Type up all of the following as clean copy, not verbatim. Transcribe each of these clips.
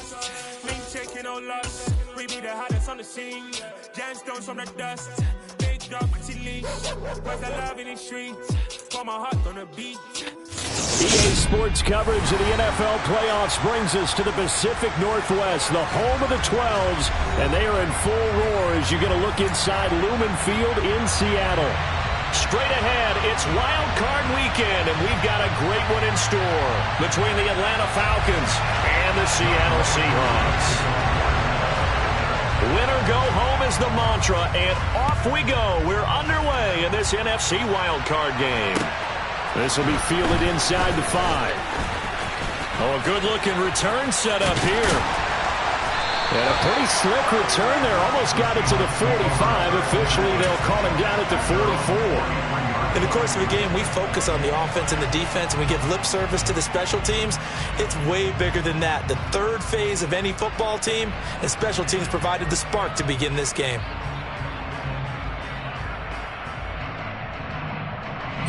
trust. Link taking no loss. We be the hottest on the scene. Gemstones from the dust. Big drop with leash. Where's the love in the streets? For my heart on the beat. EA Sports coverage of the NFL playoffs brings us to the Pacific Northwest, the home of the 12s, and they are in full roar as you get a look inside Lumen Field in Seattle. Straight ahead, it's Wild Card Weekend, and we've got a great one in store between the Atlanta Falcons and the Seattle Seahawks. Win or go home is the mantra, and off we go. We're underway in this NFC Wild Card game. This will be fielded inside the 5. Oh, a good-looking return set up here. And a pretty slick return there. Almost got it to the 45. Officially, they'll call him down at the 44. In the course of a game, we focus on the offense and the defense, and we give lip service to the special teams. It's way bigger than that. The third phase of any football team, and special teams provided the spark to begin this game.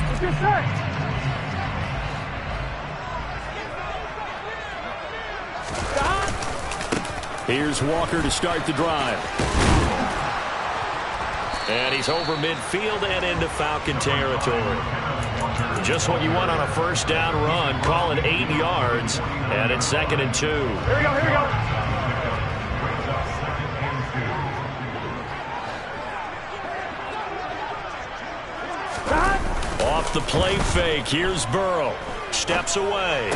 What's your start? Here's Walker to start the drive. And he's over midfield and into Falcon territory. Just what you want on a first down run. Call it 8 yards. And it's 2nd and 2. Here we go, here we go. Off the play fake. Here's Burrow. Steps away.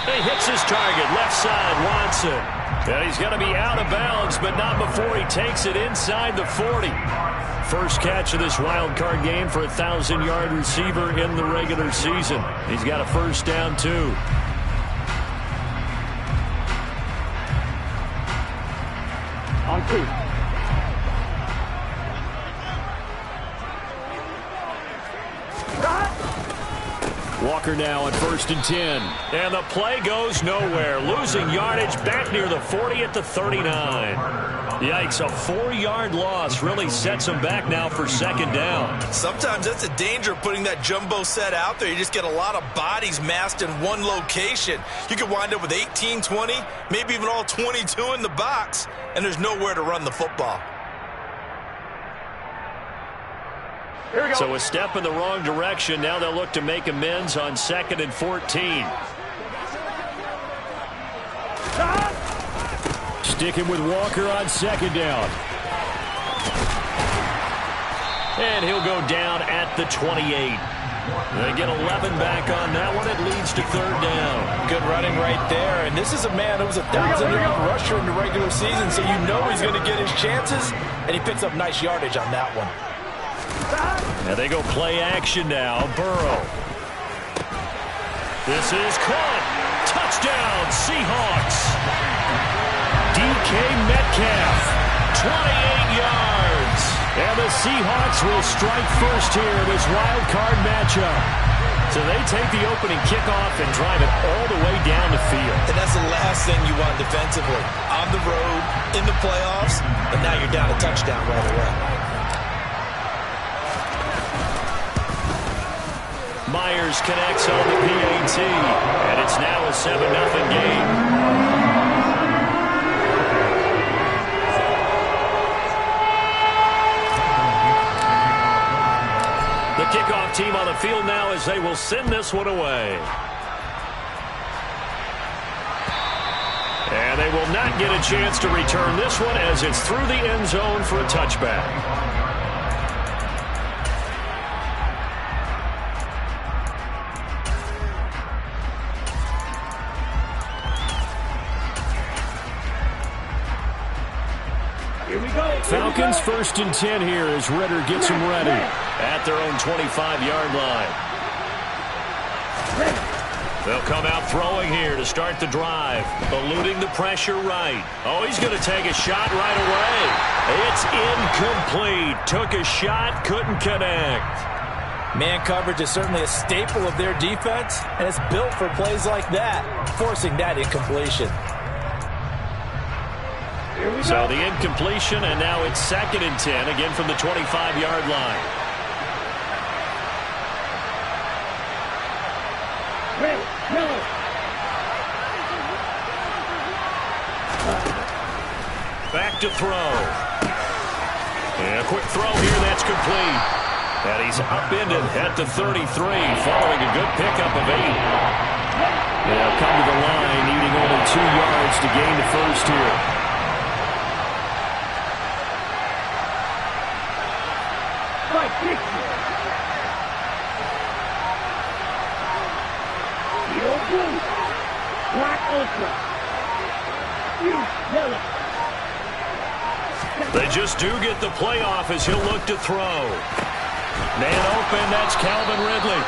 He hits his target. Left side, Watson. And he's going to be out of bounds, but not before he takes it inside the 40. First catch of this wild card game for a 1,000-yard receiver in the regular season. He's got a first down, too. On 2. Walker now at 1st and 10. And the play goes nowhere. Losing yardage back near the 40 at the 39. Yikes, a 4-yard loss really sets him back now for 2nd down. Sometimes that's the danger of putting that jumbo set out there. You just get a lot of bodies massed in one location. You could wind up with 18, 20, maybe even all 22 in the box, and there's nowhere to run the football. So a step in the wrong direction. Now they'll look to make amends on 2nd and 14. Sticking with Walker on 2nd down. And he'll go down at the 28. They get 11 back on that one. It leads to 3rd down. Good running right there. And this is a man who was a 1,000-yard rusher in the regular season, so you know he's going to get his chances. And he picks up nice yardage on that one. And they go play action now. Burrow. This is caught. Touchdown, Seahawks. DK Metcalf, 28 yards. And the Seahawks will strike first here in this wild card matchup. So they take the opening kickoff and drive it all the way down the field. And that's the last thing you want defensively. On the road, in the playoffs, and now you're down a touchdown right away. Myers connects on the PAT, and it's now a 7-0 game. The kickoff team on the field now as they will send this one away. And they will not get a chance to return this one as it's through the end zone for a touchback. Falcons 1st and 10 here as Ritter gets them ready at their own 25-yard line. They'll come out throwing here to start the drive, eluding the pressure right. Oh, he's going to take a shot right away. It's incomplete. Took a shot, couldn't connect. Man coverage is certainly a staple of their defense, and it's built for plays like that, forcing that incompletion. So the incompletion, and now it's 2nd and 10, again from the 25-yard line. look to throw. And a quick throw here, that's complete. And he's upended at the 33, following a good pickup of 8. They'll come to the line, needing only 2 yards to gain the first here. They just do get the playoff as he'll look to throw. Man open, that's Calvin Ridley.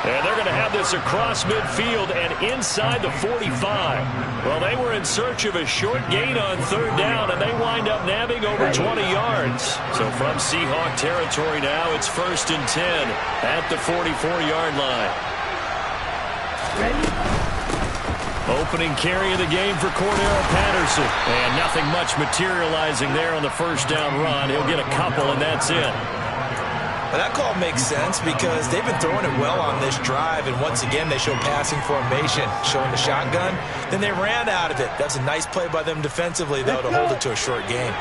And they're going to have this across midfield and inside the 45. Well, they were in search of a short gain on 3rd down, and they wind up nabbing over 20 yards. So from Seahawk territory now, it's 1st and 10 at the 44-yard line. Opening carry of the game for Cordero Patterson. And nothing much materializing there on the 1st down run. He'll get a couple, and that's it. Well, that call makes sense because they've been throwing it well on this drive, and once again they show passing formation, showing the shotgun. Then they ran out of it. That's a nice play by them defensively, though, to hold it to a short gain.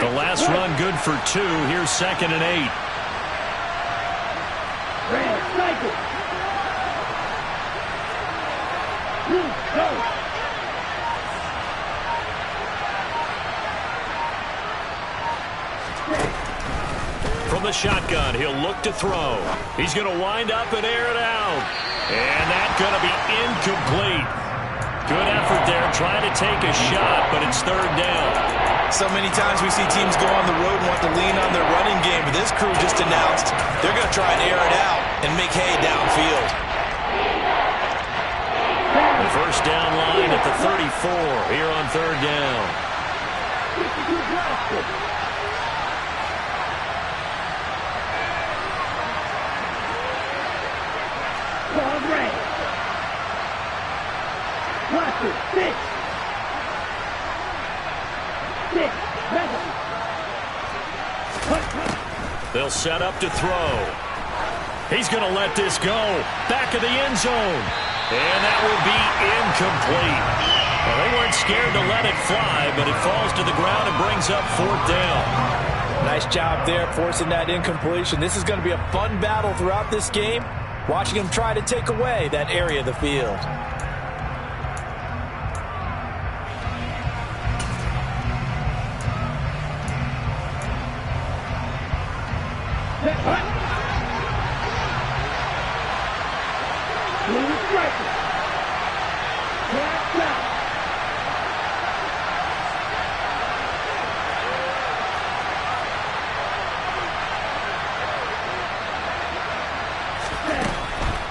The last run good for 2. Here's 2nd and 8. From the shotgun, he'll look to throw. He's going to wind up and air it out. And that's going to be incomplete. Good effort there, trying to take a shot, but it's 3rd down. So many times we see teams go on the road and want to lean on their running game, but this crew just announced they're going to try and air it out and make hay downfield. The 1st down line at the 34 here on 3rd down. They'll set up to throw. He's going to let this go. Back of the end zone. And that will be incomplete. Well, they weren't scared to let it fly, but it falls to the ground and brings up 4th down. Nice job there forcing that incompletion. This is going to be a fun battle throughout this game, watching him try to take away that area of the field.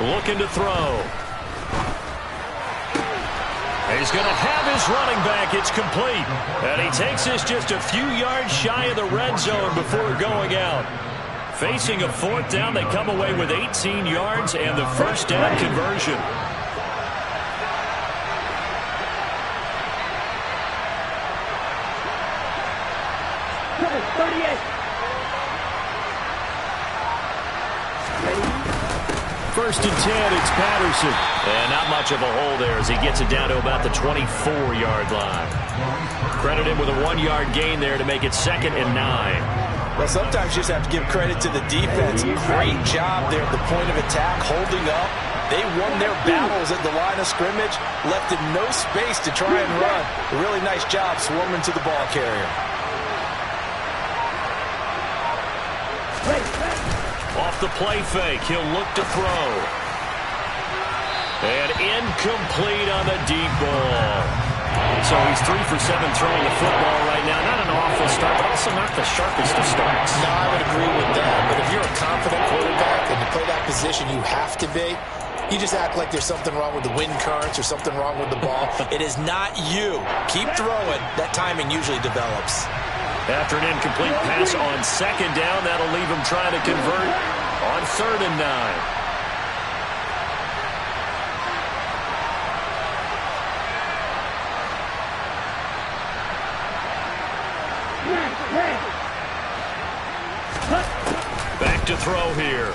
Looking to throw. He's going to have his running back. It's complete. And he takes this just a few yards shy of the red zone before going out. Facing a 4th down, they come away with 18 yards and the 1st down conversion. First and 10, it's Patterson. And not much of a hole there as he gets it down to about the 24-yard line. Credit him with a 1-yard gain there to make it 2nd and 9. Well, sometimes you just have to give credit to the defense. Great job there at the point of attack, holding up. They won their battles at the line of scrimmage, left him no space to try and run. A really nice job swarming to the ball carrier. Off the play fake, he'll look to throw. And incomplete on the deep ball. So he's 3 for 7 throwing the football right now. Not an awful start, but also not the sharpest of starts. No, I would agree with that. But if you're a confident quarterback and you play that position, you have to be. You just act like there's something wrong with the wind currents or something wrong with the ball. It is not you. Keep throwing. That timing usually develops. After an incomplete pass on 2nd down, that'll leave him trying to convert on 3rd and 9. Back to throw here.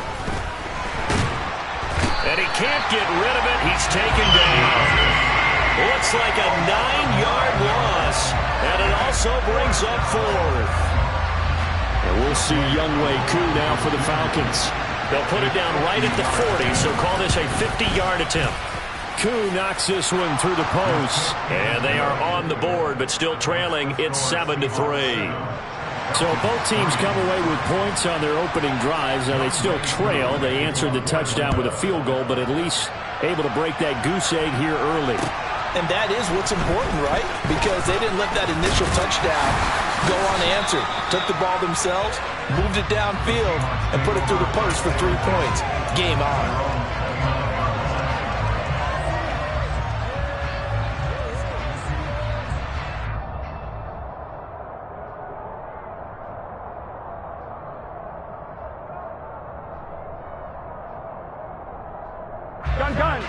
And he can't get rid of it. He's taken down. Looks like a 9-yard loss. And it also brings up fourth. And we'll see Younghoe Koo now for the Falcons. They'll put it down right at the 40, so call this a 50-yard attempt. Koo knocks this one through the post. And they are on the board, but still trailing. It's 7-3. So both teams come away with points on their opening drives. Now they still trail. They answered the touchdown with a field goal, but at least able to break that goose egg here early. And that is what's important, right? Because they didn't let that initial touchdown go unanswered. Took the ball themselves, moved it downfield, and put it through the post for 3 points. Game on.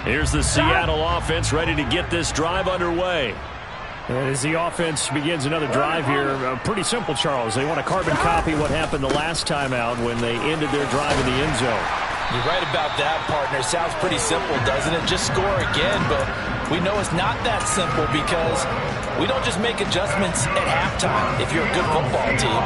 Here's the Seattle offense ready to get this drive underway. And as the offense begins another drive here, pretty simple, Charles. They want to carbon copy what happened the last time out when they ended their drive in the end zone. You're right about that, partner. Sounds pretty simple, doesn't it? Just score again, but we know it's not that simple because we don't just make adjustments at halftime if you're a good football team.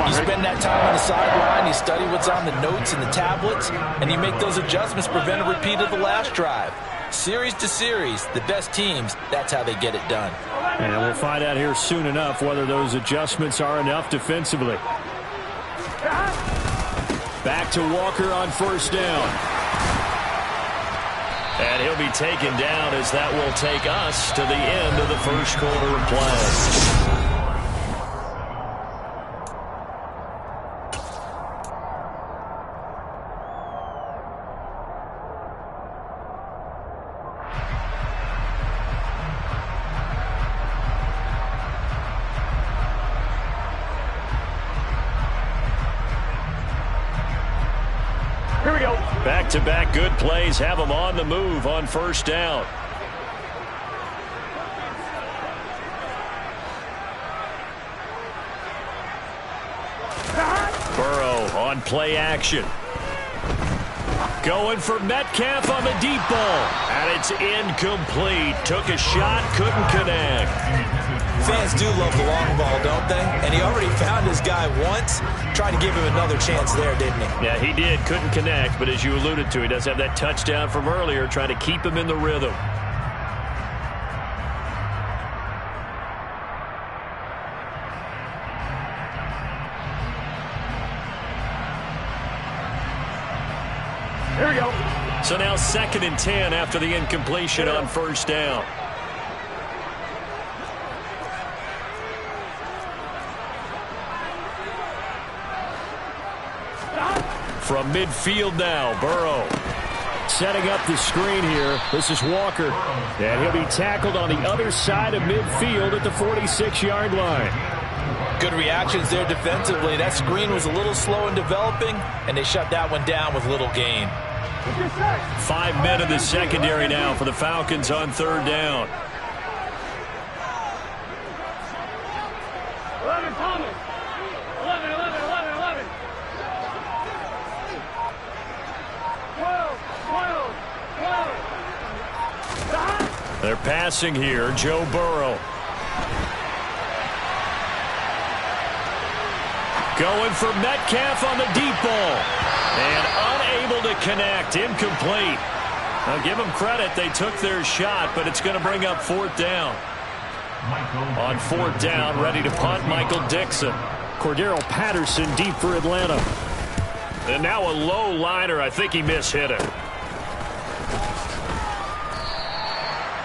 You spend that time on the sideline, you study what's on the notes and the tablets, and you make those adjustments, prevent a repeat of the last drive. Series to series, the best teams, that's how they get it done. And we'll find out here soon enough whether those adjustments are enough defensively. Back to Walker on first down. And he'll be taken down as that will take us to the end of the first quarter of play. Back-to-back good plays have them on the move on first down. Burrow on play action. Going for Metcalf on the deep ball. And it's incomplete. Took a shot, couldn't connect. Fans do love the long ball, don't they? And he already found his guy once. Tried to give him another chance there, didn't he? Yeah, he did. Couldn't connect, but as you alluded to, he does have that touchdown from earlier, trying to keep him in the rhythm. Here we go. So now 2nd and 10 after the incompletion on first down. From midfield now, Burrow setting up the screen here. This is Walker, and he'll be tackled on the other side of midfield at the 46-yard line. Good reactions there defensively. That screen was a little slow in developing, and they shut that one down with little gain. 5 men in the secondary now for the Falcons on third down. 11, Thomas. 11. 12. They're passing here. Joe Burrow. Going for Metcalf on the deep ball. And unable to connect. Incomplete. Now give them credit. They took their shot, but it's going to bring up fourth down. On fourth down, ready to punt, Michael Dixon. Cordero Patterson deep for Atlanta. And now a low liner. I think he mishit it.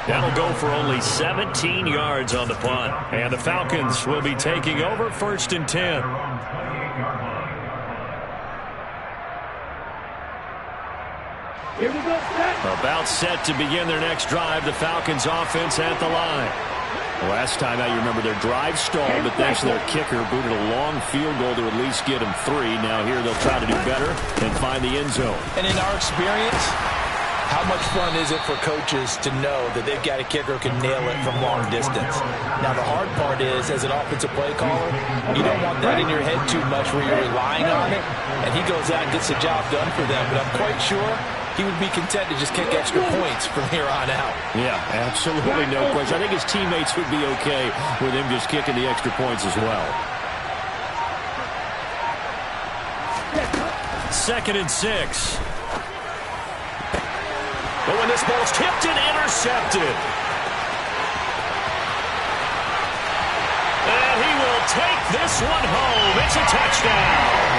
That'll go for only 17 yards on the punt. And the Falcons will be taking over 1st and 10. About set to begin their next drive. The Falcons offense at the line. Last time out, you remember their drive stalled, but thanks to their kicker, booted a long field goal to at least get them 3. Now here they'll try to do better and find the end zone. And in our experience, how much fun is it for coaches to know that they've got a kicker who can nail it from long distance? Now, the hard part is, as an offensive play caller, you don't want that in your head too much where you're relying on it, and he goes out and gets the job done for them. But I'm quite sure he would be content to just kick extra points from here on out. Yeah, absolutely no question. I think his teammates would be okay with him just kicking the extra points as well. 2nd and 6. But when this ball's tipped and intercepted. And he will take this one home. It's a touchdown.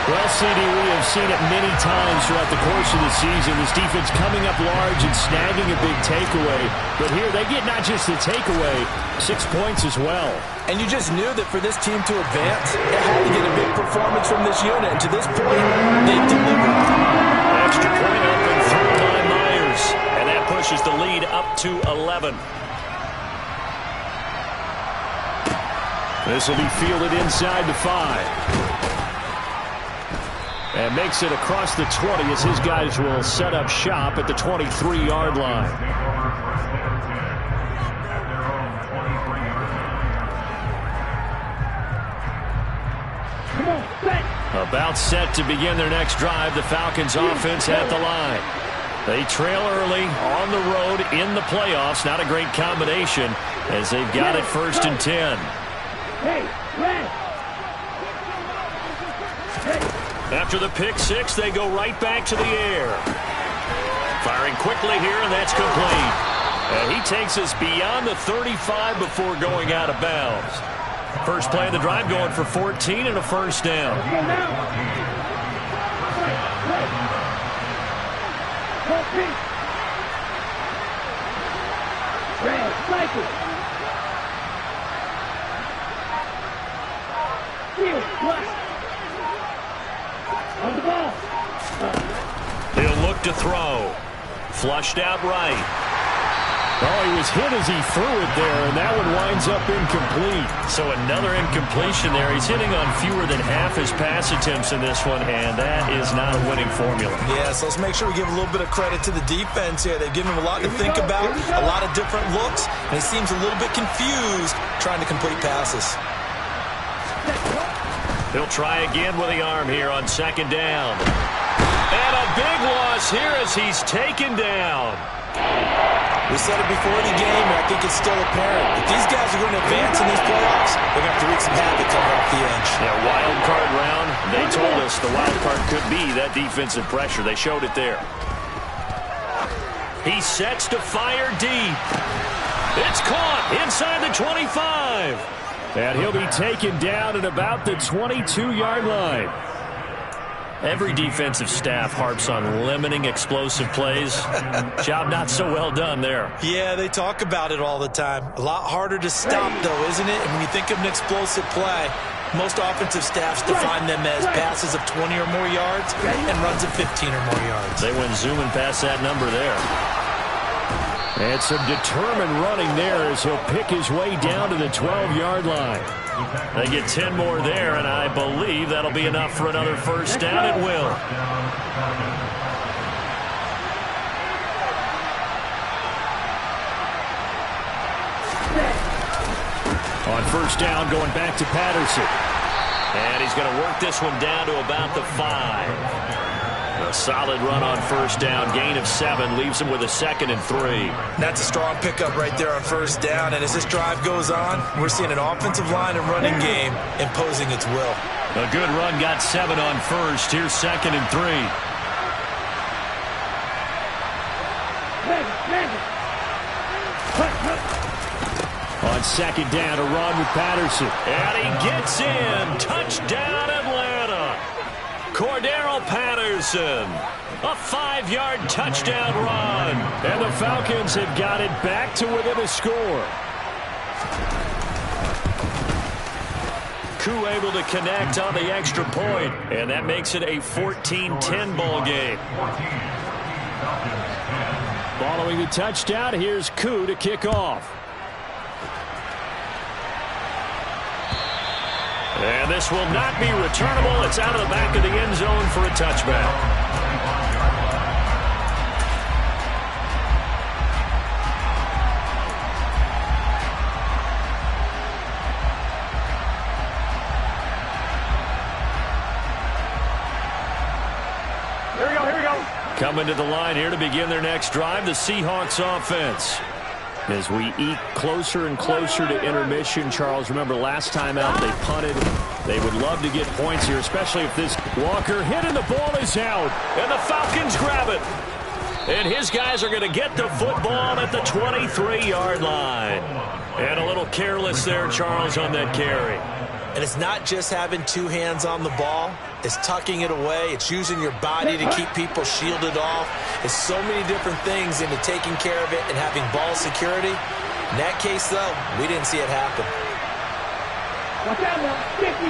Well, CD, we have seen it many times throughout the course of the season. This defense coming up large and snagging a big takeaway. But here they get not just the takeaway, 6 points as well. And you just knew that for this team to advance, it had to get a big performance from this unit. And to this point, they've delivered. Extra point up and through by Myers. And that pushes the lead up to 11. This will be fielded inside the 5. And makes it across the 20 as his guys will set up shop at the 23-yard line. About set to begin their next drive. The Falcons offense at the line. They trail early on the road in the playoffs. Not a great combination as they've got it 1st and 10. After the pick 6, they go right back to the air. Firing quickly here, and that's complete. And he takes us beyond the 35 before going out of bounds. First play of the drive going for 14 and a 1st down. He'll look to throw. Flushed out right. Oh, he was hit as he threw it there, and that one winds up incomplete. So another incompletion there. He's hitting on fewer than half his pass attempts in this one, and that is not a winning formula. Yeah, so let's make sure we give a little bit of credit to the defense here. They've given him a lot to think about, a lot of different looks, and he seems a little bit confused trying to complete passes. He'll try again with the arm here on 2nd down. And a big loss here as he's taken down. We said it before the game, and I think it's still apparent. If these guys are going to advance in these playoffs, they're going to have to wreak some havoc coming off the edge. Yeah, wild card round. They told us the wild card could be that defensive pressure. They showed it there. He sets to fire deep. It's caught inside the 25. And he'll be taken down at about the 22-yard line. Every defensive staff harps on limiting explosive plays. Job not so well done there. Yeah, they talk about it all the time. A lot harder to stop, though, isn't it? And when you think of an explosive play, most offensive staffs define them as passes of 20 or more yards and runs of 15 or more yards. They went zooming past that number there. And some determined running there as he'll pick his way down to the 12-yard line. They get 10 more there, and I believe that'll be enough for another 1st down. It will. On 1st down, going back to Patterson. And he's going to work this one down to about the 5. A solid run on 1st down. Gain of 7 leaves him with a 2nd and 3. That's a strong pickup right there on 1st down. And as this drive goes on, we're seeing an offensive line and running game imposing its will. A good run got 7 on 1st. Here's 2nd and 3. On 2nd down, a run with Patterson. And he gets in. Touchdown, Atlanta. Cordero Patterson, a 5-yard touchdown run. And the Falcons have got it back to within a score. Koo able to connect on the extra point, and that makes it a 14-10 ball game. Following the touchdown, here's Koo to kick off. And this will not be returnable. It's out of the back of the end zone for a touchback. Coming to the line here to begin their next drive, the Seahawks offense. As we eke closer and closer to intermission, Charles, remember last time out they punted. They would love to get points here, especially if this Walker hit and the ball is out. And the Falcons grab it. And his guys are going to get the football at the 23-yard line. And a little careless there, Charles, on that carry. And it's not just having two hands on the ball. It's tucking it away. It's using your body to keep people shielded off. It's so many different things into taking care of it and having ball security. In that case, though, we didn't see it happen. Watch out now. 52.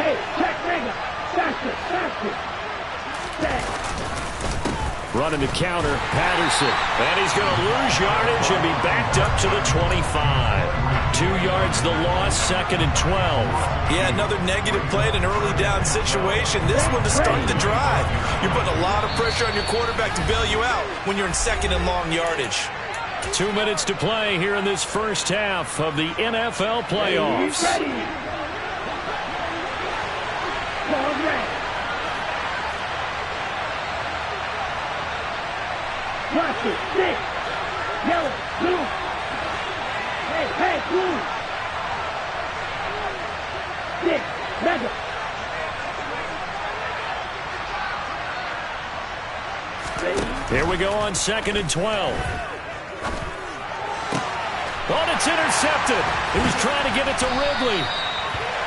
Hey, check nigga. Faster. Running the counter, Patterson. And he's going to lose yardage and be backed up to the 25. 2 yards the loss, 2nd and 12. Yeah, another negative play in an early down situation. This one to start the drive. You're putting a lot of pressure on your quarterback to bail you out when you're in 2nd and long yardage. 2 minutes to play here in this first half of the NFL playoffs. Watch it, 6, yellow, blue. Hey, blue. 6, mega. Here we go on 2nd and 12. Oh, it's intercepted. He was trying to get it to Ridley.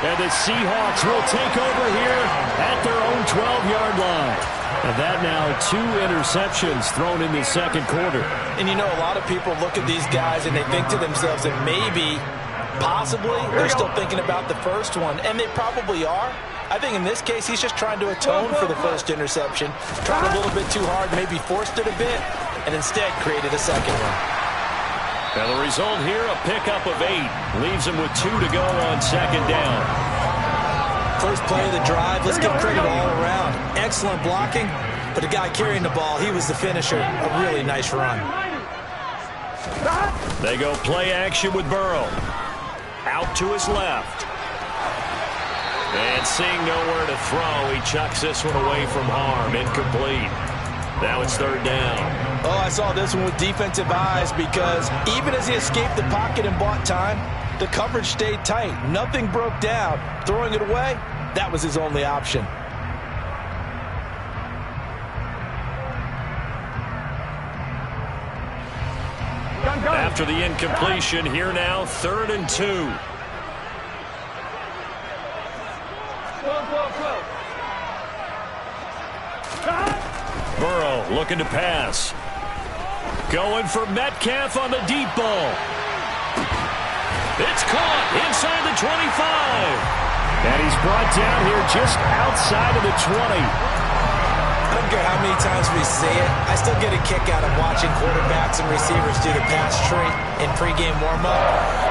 And the Seahawks will take over here at their own 12-yard line. And that now 2 interceptions thrown in the second quarter. And you know, a lot of people look at these guys and they think to themselves that maybe, possibly, they're still thinking about the first one. And they probably are. I think in this case, he's just trying to atone for the first interception. Tried a little bit too hard, maybe forced it a bit, and instead created a second one. And the result here, a pickup of 8. Leaves him with 2 to go on 2nd down. First play of the drive, let's give credit all around. Excellent blocking, but the guy carrying the ball, he was the finisher. A really nice run. They go play action with Burrow. Out to his left. And seeing nowhere to throw, he chucks this one away from harm. Incomplete. Now it's 3rd down. Oh, I saw this one with defensive eyes because even as he escaped the pocket and bought time, the coverage stayed tight. Nothing broke down. Throwing it away, that was his only option. After the incompletion, here now, 3rd and 2. Burrow looking to pass. Going for Metcalf on the deep ball. It's caught inside the 25. And he's brought down here just outside of the 20. I don't care how many times we see it. I still get a kick out of watching quarterbacks and receivers do the pass tree in pregame warm-up.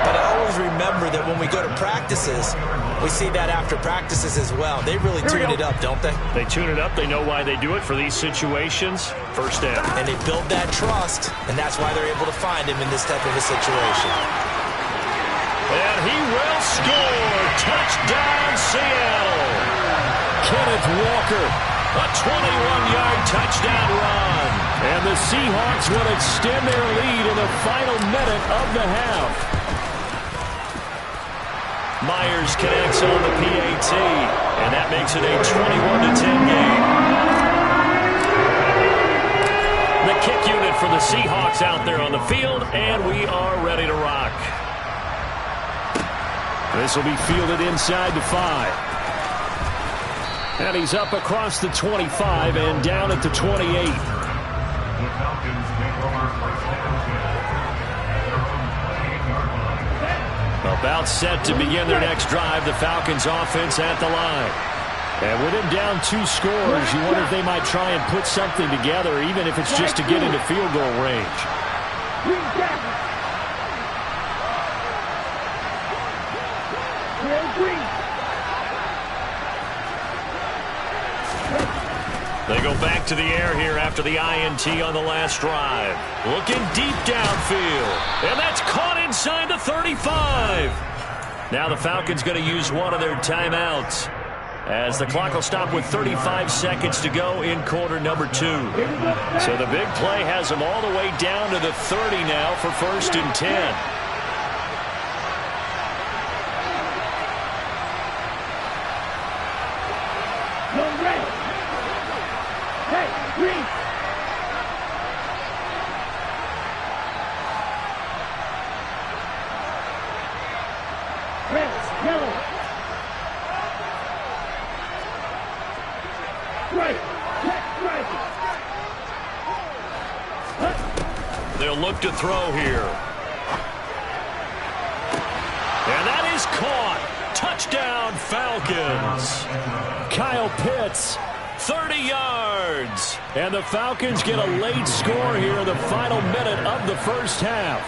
But I always remember that when we go to practices, we see that after practices as well. They really tune it up, don't they? They tune it up. They know why they do it for these situations. First down. And they build that trust, and that's why they're able to find him in this type of a situation. And he will score. Touchdown, Seattle. Kenneth Walker, a 21-yard touchdown run. And the Seahawks will extend their lead in the final minute of the half. Myers connects on the PAT, and that makes it a 21-10 game. The kick unit for the Seahawks out there on the field, and we are ready to rock. This will be fielded inside the 5. And he's up across the 25 and down at the 28. About set to begin their next drive, the Falcons offense at the line. And with him down 2 scores, you wonder if they might try and put something together, even if it's just to get into field goal range. They go back to the air here after the INT on the last drive. Looking deep downfield. And that's caught inside the 35. Now the Falcons going to use one of their timeouts, as the clock will stop with 35 seconds to go in quarter number 2. So the big play has them all the way down to the 30 now for 1st and 10. They'll look to throw here. And that is caught. Touchdown, Falcons. Kyle Pitts, 30 yards. And the Falcons get a late score here in the final minute of the first half.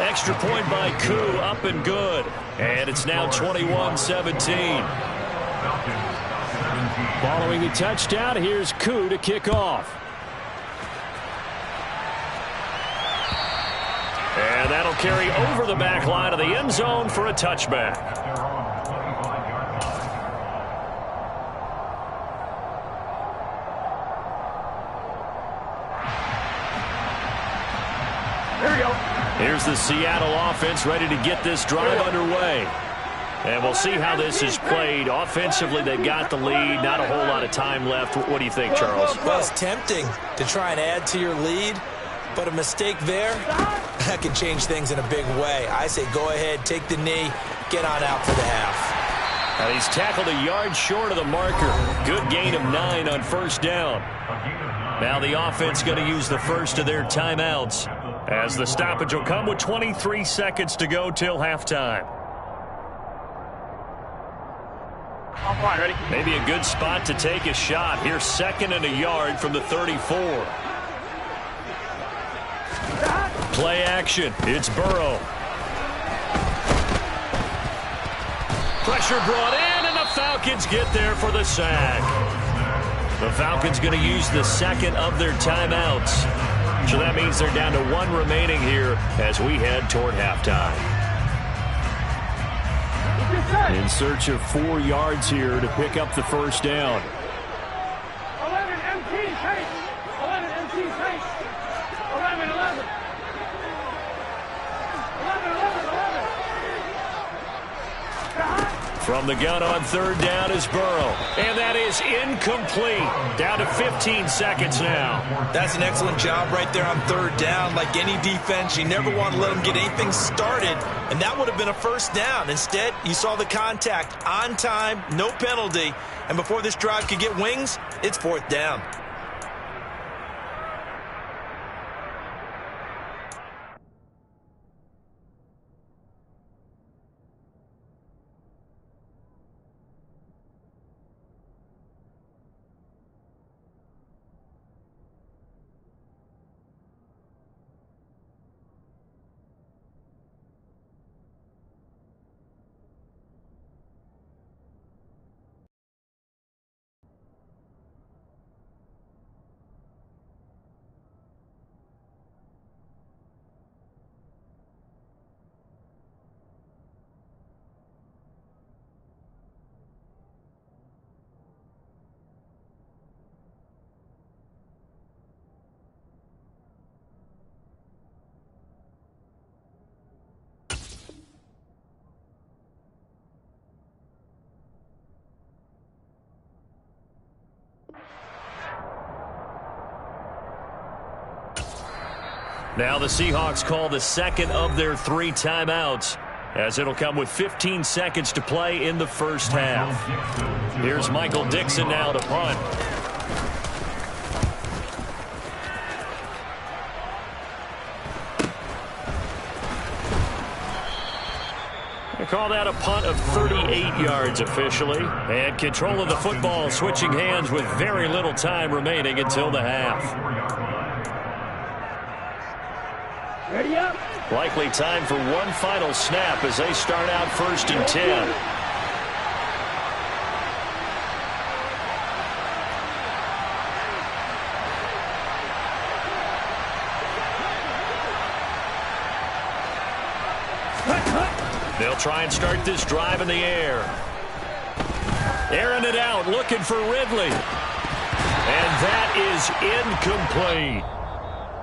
Extra point by Koo, up and good. And it's now 21-17. Following the touchdown, here's Koo to kick off. And that'll carry over the back line of the end zone for a touchback. Here we go. Here's the Seattle offense ready to get this drive underway. And we'll see how this is played. Offensively, they've got the lead. Not a whole lot of time left. What do you think, Charles? Well, it's tempting to try and add to your lead, but a mistake there, that can change things in a big way. I say go ahead, take the knee, get on out for the half. And he's tackled a yard short of the marker. Good gain of 9 on 1st down. Now the offense going to use the first of their timeouts, as the stoppage will come with 23 seconds to go till halftime. Ready? Maybe a good spot to take a shot. Here's 2nd and a yard from the 34. Play action. It's Burrow. Pressure brought in, and the Falcons get there for the sack. The Falcons going to use the 2nd of their timeouts. So that means they're down to 1 remaining here as we head toward halftime. In search of 4 yards here to pick up the 1st down. 11 MT pace. 11 MT pace. 11. 11. 11. From the gun on 3rd down is Burrow. And that is incomplete. Down to 15 seconds now. That's an excellent job right there on 3rd down. Like any defense, you never want to let them get anything started, and that would have been a 1st down. Instead, you saw the contact on time, no penalty, and before this drive could get wings, it's 4th down. Now the Seahawks call the 2nd of their 3 timeouts, as it'll come with 15 seconds to play in the 1st half. Here's Michael Dixon now to punt. They call that a punt of 38 yards officially. And control of the football switching hands with very little time remaining until the half. Ready up. Likely time for one final snap as they start out 1st and 10. They'll try and start this drive in the air. Airing it out, looking for Ridley. And that is incomplete.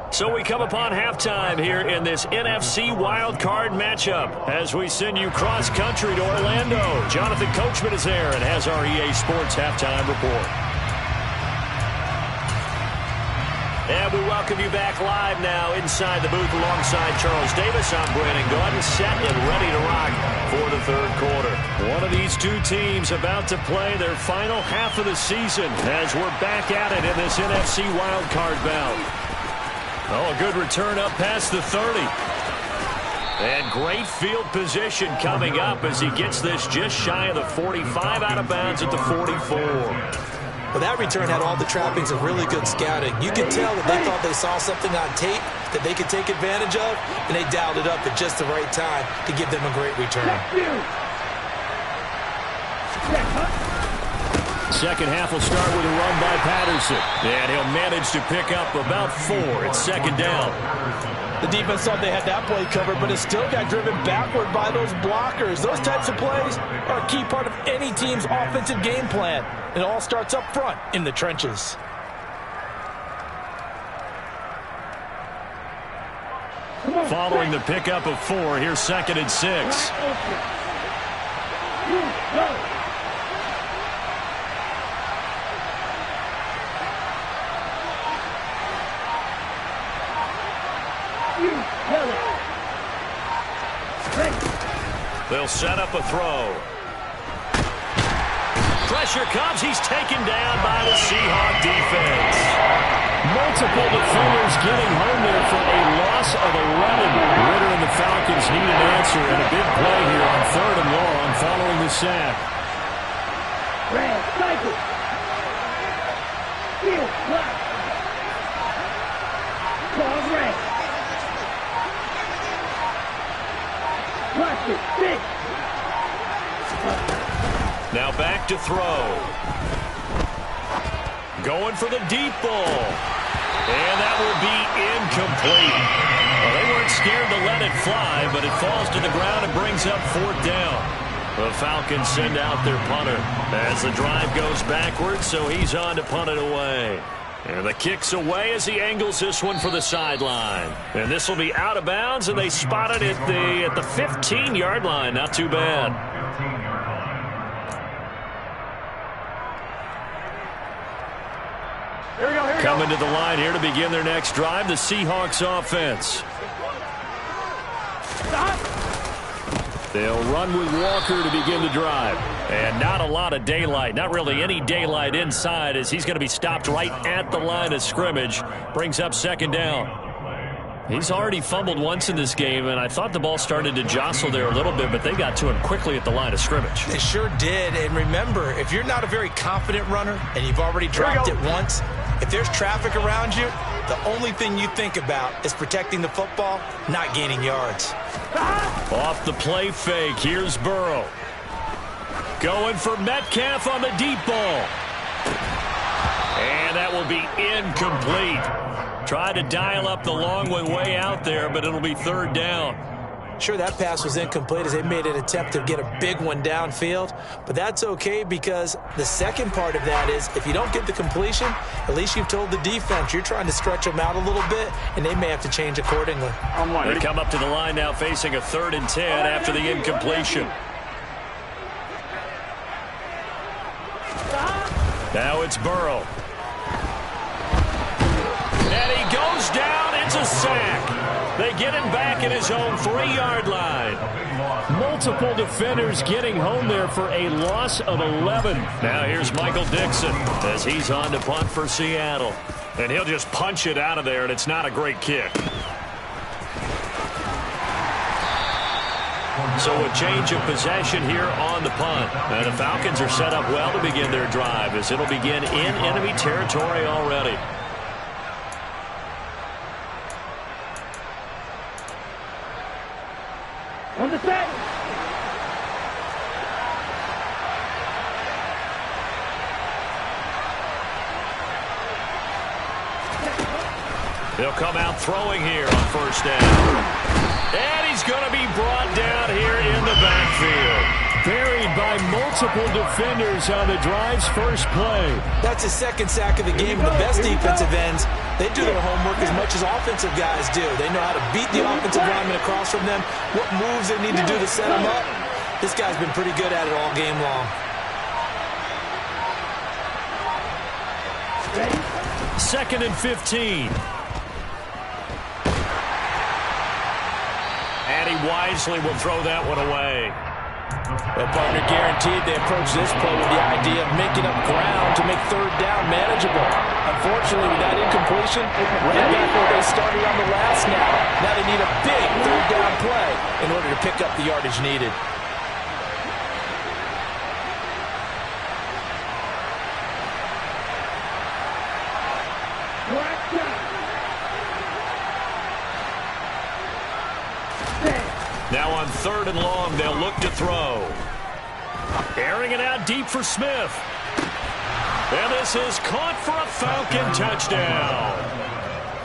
So we come upon halftime here in this NFC wildcard matchup as we send you cross-country to Orlando. Jonathan Coachman is there and has our EA Sports halftime report. And we welcome you back live now inside the booth alongside Charles Davis. I'm Brandon Gordon, set and ready to rock for the third quarter. One of these two teams about to play their final half of the season as we're back at it in this NFC wildcard bout. Oh, a good return up past the 30. And great field position coming up as he gets this just shy of the 45 out of bounds at the 44. Well, that return had all the trappings of really good scouting. You could tell that they thought they saw something on tape that they could take advantage of, and they dialed it up at just the right time to give them a great return. Second half will start with a run by Patterson. And he'll manage to pick up about 4. It's second down. The defense thought they had that play covered, but it still got driven backward by those blockers. Those types of plays are a key part of any team's offensive game plan. It all starts up front in the trenches. Following the pickup of 4, here's second and 6. They'll set up a throw. Pressure comes. He's taken down by the Seahawk defense. Multiple defenders getting home there for a loss of 11. Ritter and the Falcons need an answer and a big play here on 3rd and long following the sack. Red, cycle. Field, block. Claws, red. Watch it, six. Now back to throw. Going for the deep ball. And that will be incomplete. Well, they weren't scared to let it fly, but it falls to the ground and brings up 4th down. The Falcons send out their punter as the drive goes backwards, so he's on to punt it away. And the kick's away as he angles this one for the sideline. And this will be out of bounds, and they spot it at the 15-yard line. Not too bad. Here we go. Coming to the line here to begin their next drive, the Seahawks offense. They'll run with Walker to begin the drive. And not a lot of daylight, not really any daylight inside as he's going to be stopped right at the line of scrimmage. Brings up second down. He's already fumbled once in this game, and I thought the ball started to jostle there a little bit, but they got to him quickly at the line of scrimmage. They sure did. And remember, if you're not a very confident runner and you've already dropped it once, if there's traffic around you, the only thing you think about is protecting the football, not gaining yards. Off the play fake, here's Burrow. Going for Metcalf on the deep ball. And that will be incomplete. Tried to dial up the long one way out there, but it'll be 3rd down. Sure, that pass was incomplete as they made an attempt to get a big one downfield, but that's okay because the second part of that is if you don't get the completion, at least you've told the defense you're trying to stretch them out a little bit, and they may have to change accordingly. They come up to the line now facing a 3rd and 10 after the incompletion. Now it's Burrow. And he goes down. It's a sack. They get him back at his own 3-yard line. Multiple defenders getting home there for a loss of 11. Now here's Michael Dixon as he's on to punt for Seattle. And he'll just punch it out of there, and it's not a great kick. So a change of possession here on the punt. And the Falcons are set up well to begin their drive as it'll begin in enemy territory already. On the set. They'll come out throwing here on 1st down. And he's going to be brought down here in the back. by multiple defenders on the drive's first play. That's his second sack of the game. And the best defensive ends, they do their homework as much as offensive guys do. They know how to beat the offensive lineman across from them, what moves they need to do to set them up. This guy's been pretty good at it all game long. Second and 15. And he wisely will throw that one away. Well, partner, guaranteed they approach this play with the idea of making up ground to make third down manageable. Unfortunately, with that incompletion, right back where they started on the last snap. Now they need a big third down play in order to pick up the yardage needed. Now on third and long, they'll look to throw. Airing it out deep for Smith. And this is caught for a Falcon touchdown.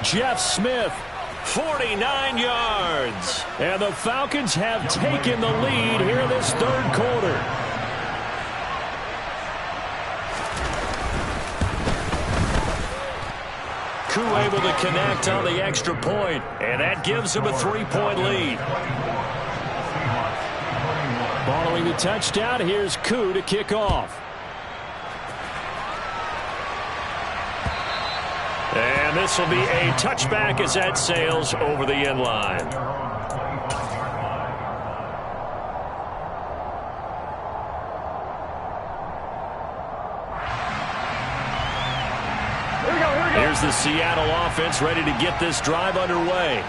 Jeff Smith, 49 yards. And the Falcons have taken the lead here in this third quarter. Koo able to connect on the extra point, and that gives him a 3-point lead. Following the touchdown, here's Koo to kick off. And this will be a touchback as that sails over the end line. Here's the Seattle offense ready to get this drive underway.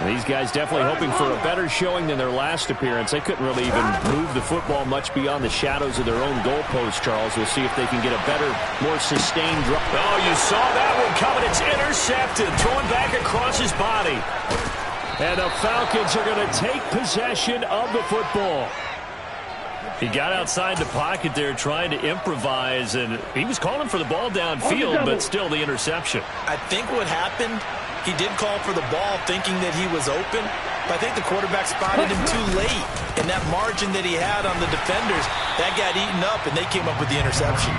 These guys definitely hoping for a better showing than their last appearance. They couldn't really even move the football much beyond the shadows of their own goalpost, Charles. We'll see if they can get a better, more sustained drive. Oh, you saw that one coming. It's intercepted. Thrown back across his body. And the Falcons are going to take possession of the football. He got outside the pocket there trying to improvise, and he was calling for the ball downfield, but still the interception. I think what happened, he did call for the ball thinking that he was open, but I think the quarterback spotted him too late. And that margin that he had on the defenders, that got eaten up, and they came up with the interception.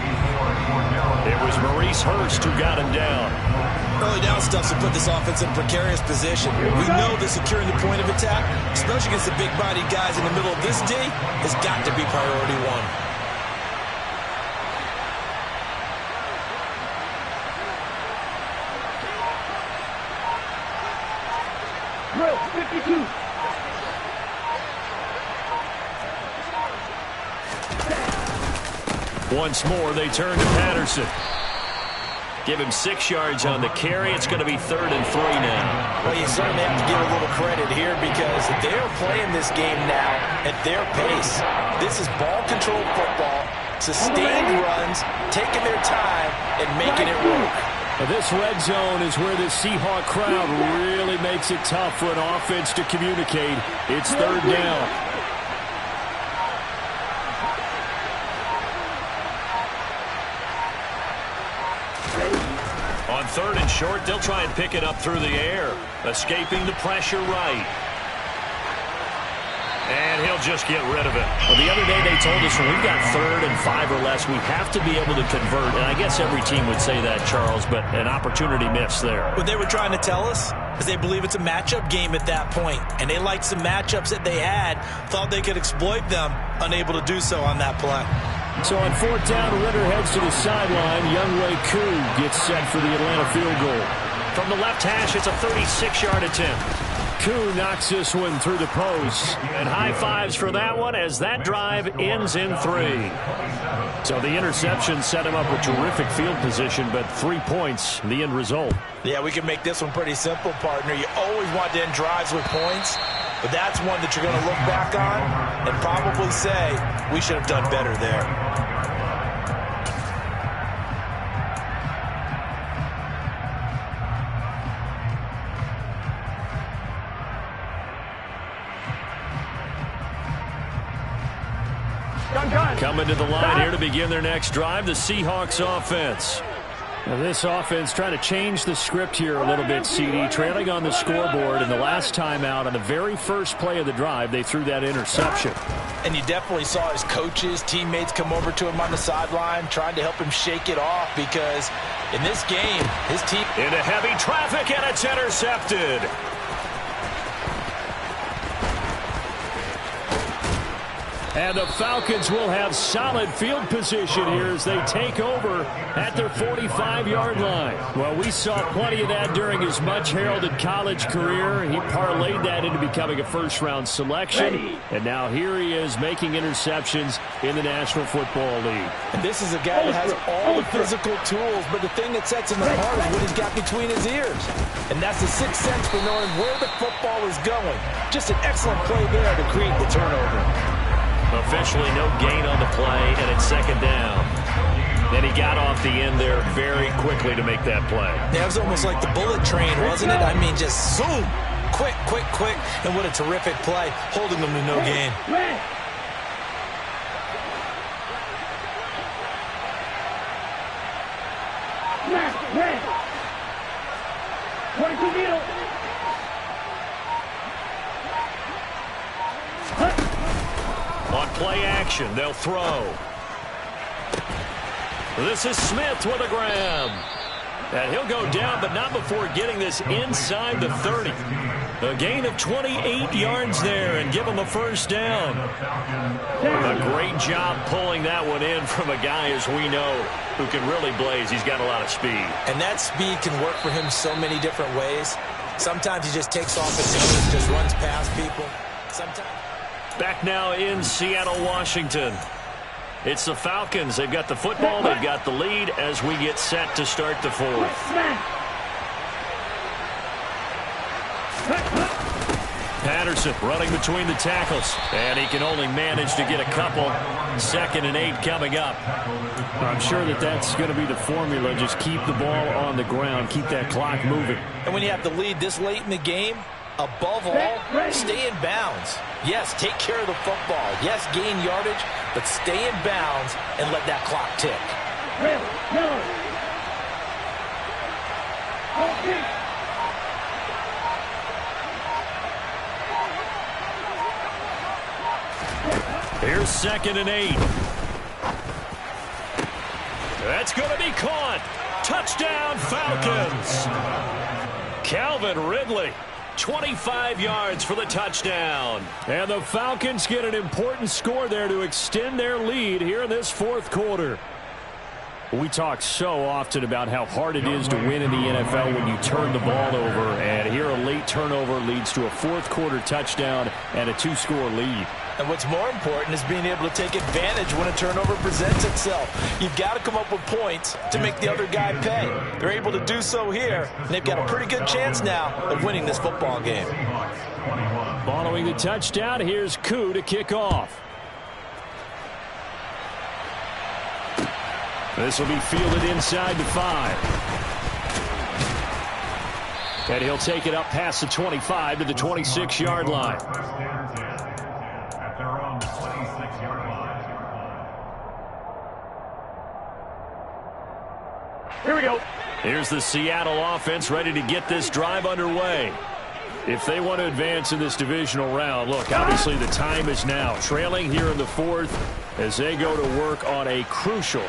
It was Maurice Hurst who got him down. Early down stuff's to put this offense in a precarious position. We know that securing the point of attack, especially against the big-bodied guys in the middle of this D, has got to be priority one. Drill 52. Once more, they turn to Patterson. Give him 6 yards on the carry. It's going to be 3rd and 3 now. Well, you certainly have to give a little credit here because they're playing this game now at their pace. This is ball-controlled football, sustained runs, taking their time, and making it work. This red zone is where the Seahawk crowd really makes it tough for an offense to communicate. It's 3rd down. On 3rd and short, they'll try and pick it up through the air, escaping the pressure right. And he'll just get rid of it. Well, the other day they told us when we've got 3rd and 5 or less, we have to be able to convert. And I guess every team would say that, Charles, but an opportunity missed there. What they were trying to tell us is they believe it's a matchup game at that point. And they liked some matchups that they had, thought they could exploit them, unable to do so on that play. So on 4th down, Ritter heads to the sideline. Younghoe Koo gets set for the Atlanta field goal. From the left hash, it's a 36-yard attempt. Koo knocks this one through the post. And high fives for that one as that drive ends in 3. So the interception set him up with terrific field position, but 3 points, the end result. Yeah, we can make this one pretty simple, partner. You always want to end drives with points, but that's one that you're going to look back on and probably say, we should have done better there. Coming to the line here to begin their next drive, the Seahawks offense. This offense trying to change the script here a little bit, CD. Trailing on the scoreboard, and the last time out on the very first play of the drive, they threw that interception. And you definitely saw his coaches, teammates come over to him on the sideline, trying to help him shake it off, because in this game, his team... Into heavy traffic, and it's intercepted. And the Falcons will have solid field position here as they take over at their 45-yard line. Well, we saw plenty of that during his much-heralded college career. He parlayed that into becoming a first-round selection. And now here he is making interceptions in the National Football League. And this is a guy that has all the physical tools, but the thing that sets him apart is what he's got between his ears. And that's the sixth sense for knowing where the football is going. Just an excellent play there to create the turnover. Officially no gain on the play, and it's second down. Then he got off the end there very quickly to make that play. That was almost like the bullet train, wasn't it? I mean, just zoom. Quick, quick, quick. And what a terrific play, holding them to no gain. Red. 22 middle. On play action, they'll throw. This is Smith with a grab. And he'll go down, but not before getting this inside the 30. A gain of 28 yards there and give him a first down. A great job pulling that one in from a guy, as we know, who can really blaze. He's got a lot of speed. And that speed can work for him so many different ways. Sometimes he just takes off his nose, just runs past people. Sometimes... Back now in Seattle, Washington. It's the Falcons. They've got the football. They've got the lead as we get set to start the fourth. Patterson running between the tackles. And he can only manage to get a couple. 2nd and 8 coming up. I'm sure that that's going to be the formula. Just keep the ball on the ground. Keep that clock moving. And when you have the lead this late in the game, above all, stay in bounds. Yes, take care of the football. Yes, gain yardage, but stay in bounds and let that clock tick. Here's 2nd and 8. That's going to be caught. Touchdown, Falcons. Calvin Ridley. 25 yards for the touchdown. And the Falcons get an important score there to extend their lead here in this fourth quarter. We talk so often about how hard it is to win in the NFL when you turn the ball over. And here a late turnover leads to a fourth quarter touchdown and a 2-score lead. And what's more important is being able to take advantage when a turnover presents itself. You've got to come up with points to make the other guy pay. They're able to do so here, and they've got a pretty good chance now of winning this football game. Following the touchdown, here's Koo to kick off. This will be fielded inside the 5. And he'll take it up past the 25 to the 26-yard line. Here we go. Here's the Seattle offense ready to get this drive underway. If they want to advance in this divisional round, look, obviously the time is now. Trailing here in the fourth as they go to work on a crucial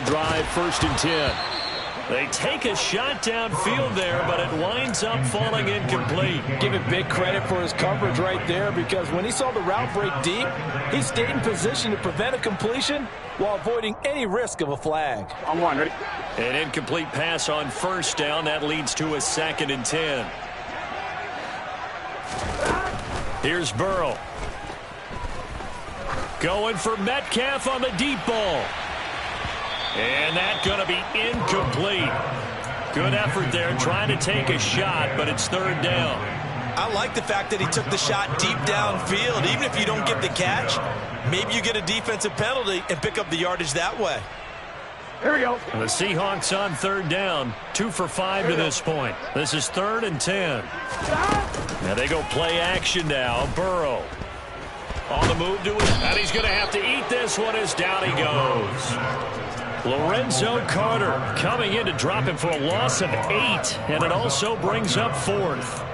drive, 1st and 10. They take a shot downfield there, but it winds up falling incomplete. Give it big credit for his coverage right there, because when he saw the route break deep, he stayed in position to prevent a completion while avoiding any risk of a flag. On one, ready? An incomplete pass on 1st down. That leads to a 2nd and 10. Here's Burrow. Going for Metcalf on the deep ball. And that's going to be incomplete. Good effort there trying to take a shot, but it's 3rd down. I like the fact that he took the shot deep downfield. Even if you don't get the catch, maybe you get a defensive penalty and pick up the yardage that way. Here we go. The Seahawks on 3rd down. 2 for 5 to this point. This is 3rd and 10. Now they go play action now. Burrow on the move to it. And he's going to have to eat this one as down he goes. Lorenzo Carter coming in to drop him for a loss of 8, and it also brings up 4th.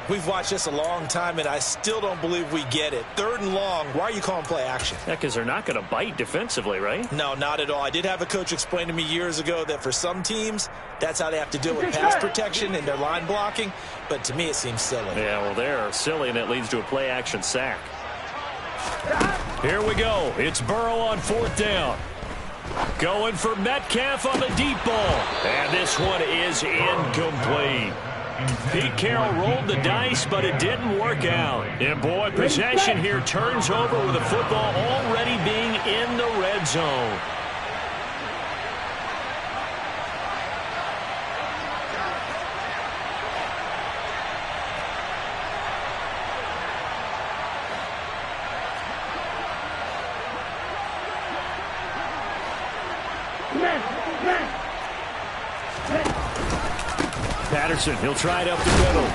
We've watched this a long time, and I still don't believe we get it. 3rd and long, why are you calling play action? Yeah, because they're not going to bite defensively, right? No, not at all. I did have a coach explain to me years ago that for some teams, that's how they have to deal with pass protection and their line blocking. But to me, it seems silly. Yeah, well, they're silly, and it leads to a play action sack. Here we go. It's Burrow on 4th down. Going for Metcalf on the deep ball. And this one is incomplete. Pete Carroll rolled the dice, but it didn't work out. And, boy, possession here turns over with the football already being in the red zone. Patterson, he'll try it up the middle.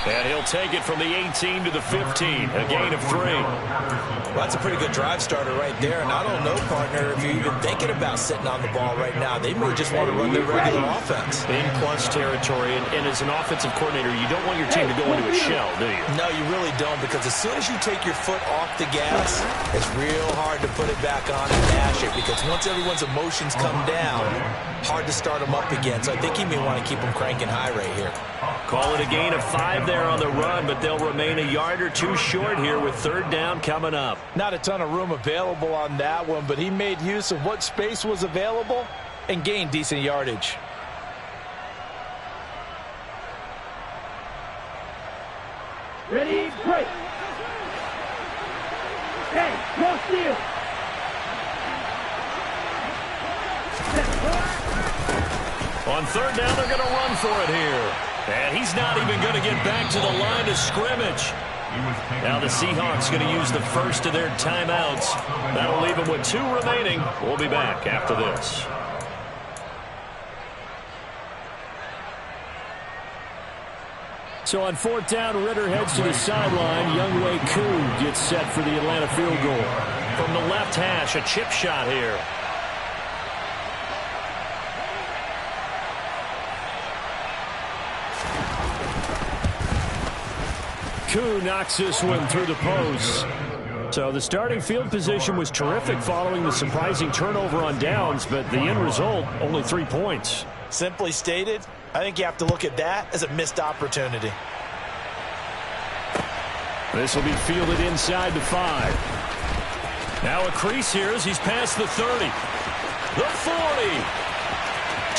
And he'll take it from the 18 to the 15, a gain of 3. Well, that's a pretty good drive starter right there. And I don't know, partner, if you're even thinking about sitting on the ball right now. They may just want to run their regular offense. In plus territory, and as an offensive coordinator, you don't want your team to go into a shell, do you? No, you really don't, because as soon as you take your foot off the gas, it's real hard to put it back on and mash it, because once everyone's emotions come down, hard to start them up again. So I think he may want to keep them cranking high right here. Call it a gain of 5 there on the run, but they'll remain a yard or 2 short here with 3rd down coming up. Not a ton of room available on that one, but he made use of what space was available and gained decent yardage. Ready, break. Hey, go steal. On 3rd down, they're going to run for it here. And he's not even going to get back to the line of scrimmage. Now the Seahawks going to use the first of their timeouts. That'll leave them with 2 remaining. We'll be back after this. So on 4th down, Ritter heads to the sideline. Younghoe Koo gets set for the Atlanta field goal. From the left hash, a chip shot here. Koo knocks this one through the post. So the starting field position was terrific following the surprising turnover on downs, but the end result, only 3 points. Simply stated, I think you have to look at that as a missed opportunity. This will be fielded inside the 5. Now a crease here as he's past the 30. The 40.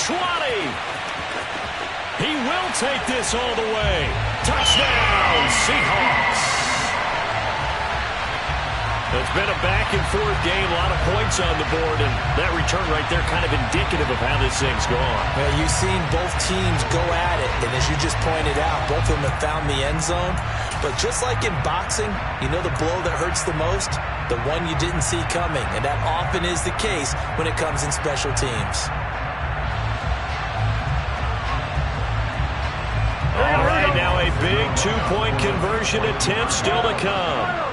20. He will take this all the way. Touchdown, Seahawks. It's been a back-and-forth game, a lot of points on the board, and that return right there kind of indicative of how this thing's gone. Well, you've seen both teams go at it, and as you just pointed out, both of them have found the end zone. But just like in boxing, you know the blow that hurts the most? The one you didn't see coming, and that often is the case when it comes in special teams. All right, now a big 2-point conversion attempt still to come.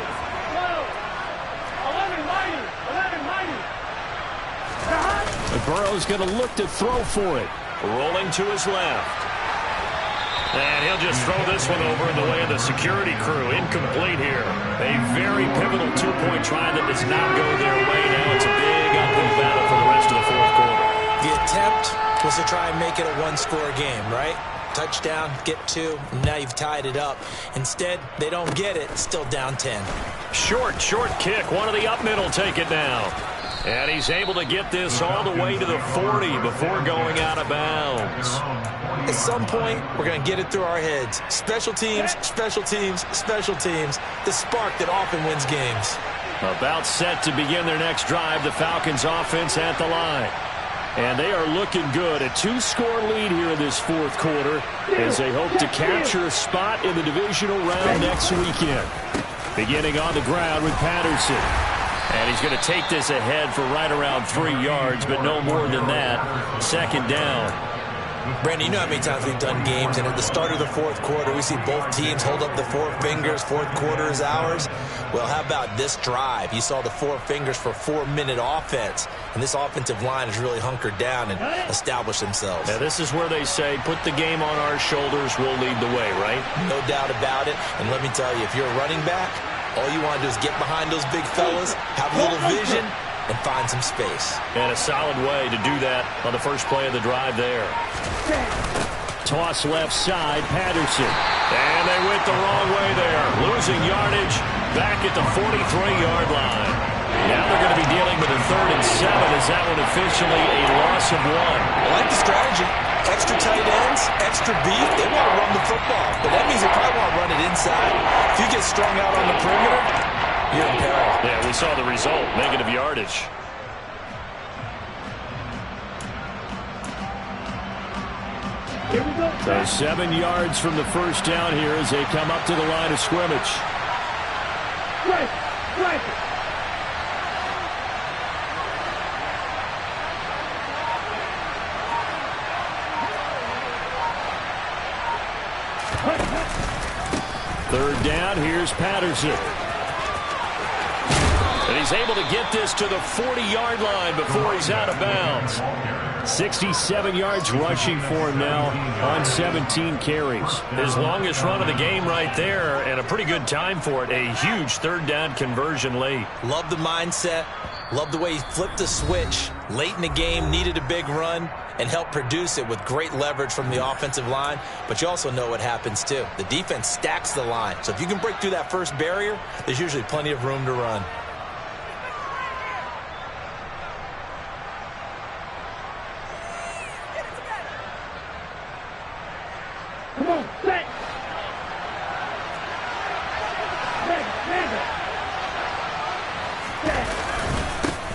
Burrow's going to look to throw for it. Rolling to his left. And he'll just throw this one over in the way of the security crew. Incomplete here. A very pivotal 2-point try that does not go their way. Now it's a big uphill battle for the rest of the 4th quarter. The attempt was to try and make it a 1-score game, right? Touchdown, get 2, and now you've tied it up. Instead, they don't get it, still down 10. Short kick. One of the up middle take it now. And he's able to get this all the way to the 40 before going out of bounds. At some point, we're going to get it through our heads. Special teams, special teams, special teams. The spark that often wins games. About set to begin their next drive, the Falcons offense at the line. And they are looking good. A 2-score lead here in this 4th quarter as they hope to capture a spot in the divisional round next weekend. Beginning on the ground with Patterson. And he's going to take this ahead for right around 3 yards, but no more than that. 2nd down. Brandon, you know how many times we've done games, and at the start of the fourth quarter, we see both teams hold up the four fingers. Fourth quarter is ours. Well, how about this drive? You saw the four fingers for 4-minute offense, and this offensive line has really hunkered down and established themselves. Yeah, this is where they say, put the game on our shoulders, we'll lead the way, right? No doubt about it. And let me tell you, if you're a running back, all you want to do is get behind those big fellas, have a little vision, and find some space. And a solid way to do that on the first play of the drive there. Toss left side, Patterson. And they went the wrong way there. Losing yardage back at the 43-yard line. Now they're going to be dealing with a 3rd and 7 as that one officially a loss of 1. I like the strategy. Extra tight ends, extra beef. They want to run the football, but that means they probably want to run it inside. If you get strung out on the perimeter, you're in peril. Yeah, we saw the result, negative yardage. Here we go. So 7 yards from the first down here as they come up to the line of scrimmage. Right. Right. Third down, here's Patterson. And he's able to get this to the 40-yard line before he's out of bounds. 67 yards rushing for him now on 17 carries. His longest run of the game right there, and a pretty good time for it. A huge third down conversion late. Love the mindset. Love the way he flipped the switch late in the game, needed a big run, and helped produce it with great leverage from the offensive line. But you also know what happens, too. The defense stacks the line. So if you can break through that first barrier, there's usually plenty of room to run. Come on, set.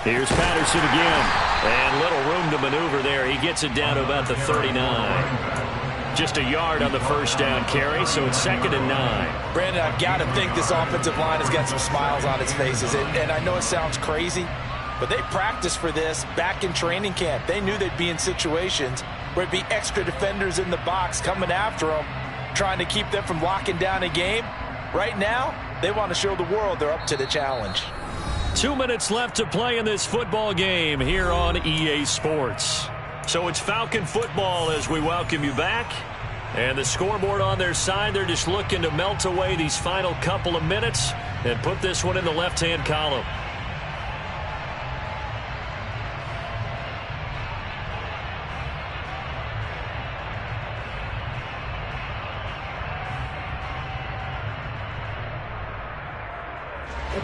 Here's Patterson again. And little room to maneuver there. He gets it down to about the 39. Just a yard on the first down carry, so it's 2nd and 9. Brandon, I've got to think this offensive line has got some smiles on its faces. And I know it sounds crazy, but they practiced for this back in training camp. They knew they'd be in situations where it'd be extra defenders in the box coming after them, trying to keep them from locking down a game. Right now, they want to show the world they're up to the challenge. 2 minutes left to play in this football game here on EA Sports. So it's Falcon football as we welcome you back. And the scoreboard on their side, they're just looking to melt away these final couple of minutes and put this one in the left-hand column.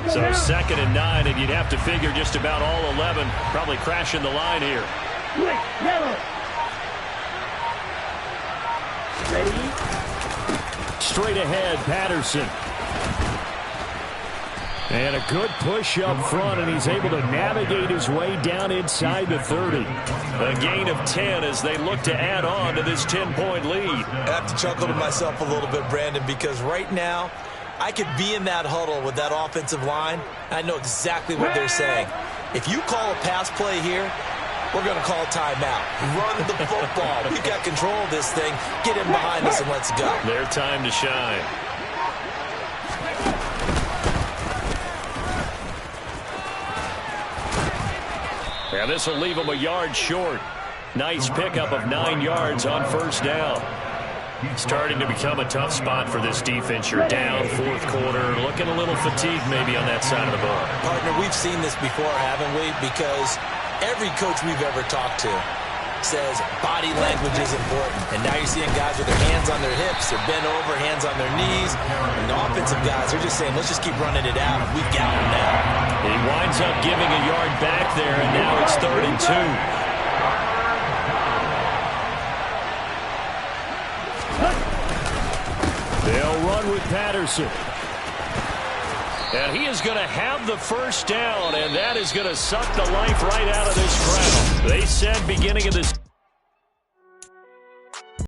So 2nd and 9, and you'd have to figure just about all 11 probably crashing the line here. Quick, yellow. Ready? Straight ahead, Patterson. And a good push up front, and he's able to navigate his way down inside the 30. A gain of 10 as they look to add on to this 10-point lead. I have to chuckle to myself a little bit, Brandon, because right now, I could be in that huddle with that offensive line. I know exactly what they're saying. If you call a pass play here, we're going to call a timeout. Run the football. We've got control of this thing. Get in behind us and let's go. Their time to shine. And this will leave them a yard short. Nice pickup of 9 yards on first down. Starting to become a tough spot for this defense. You're down, fourth quarter, looking a little fatigued maybe on that side of the ball. Partner, we've seen this before, haven't we? Because every coach we've ever talked to says body language is important. And now you're seeing guys with their hands on their hips, they're bent over, hands on their knees. And the offensive guys, they're just saying, let's just keep running it out. We've got them now. He winds up giving a yard back there, and now it's 3rd and 2. They'll run with Patterson. And he is going to have the first down, and that is going to suck the life right out of this crowd. They said beginning of this